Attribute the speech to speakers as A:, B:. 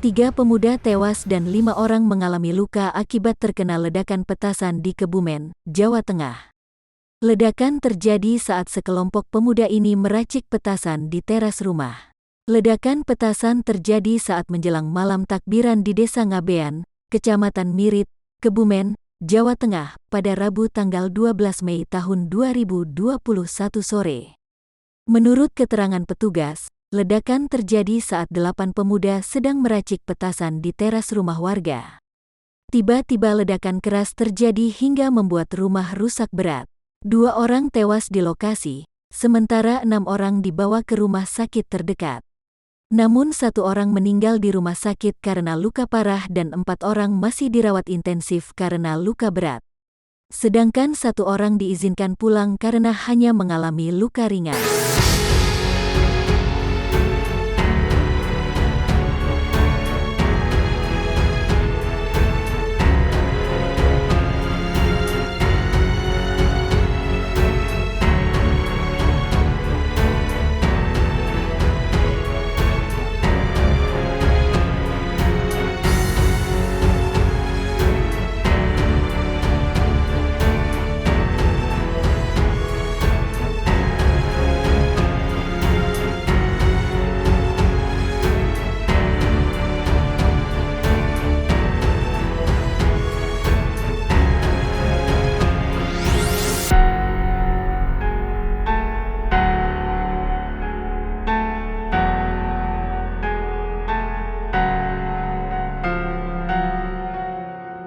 A: 3 pemuda tewas dan 5 orang mengalami luka akibat terkena ledakan petasan di Kebumen, Jawa Tengah. Ledakan terjadi saat sekelompok pemuda ini meracik petasan di teras rumah. Ledakan petasan terjadi saat menjelang malam takbiran di Desa Ngabean, Kecamatan Mirit, Kebumen, Jawa Tengah, pada Rabu tanggal 12 Mei tahun 2021 sore. Menurut keterangan petugas, ledakan terjadi saat 8 pemuda sedang meracik petasan di teras rumah warga. Tiba-tiba ledakan keras terjadi hingga membuat rumah rusak berat. 2 orang tewas di lokasi, sementara 6 orang dibawa ke rumah sakit terdekat. Namun 1 orang meninggal di rumah sakit karena luka parah dan 4 orang masih dirawat intensif karena luka berat. Sedangkan 1 orang diizinkan pulang karena hanya mengalami luka ringan.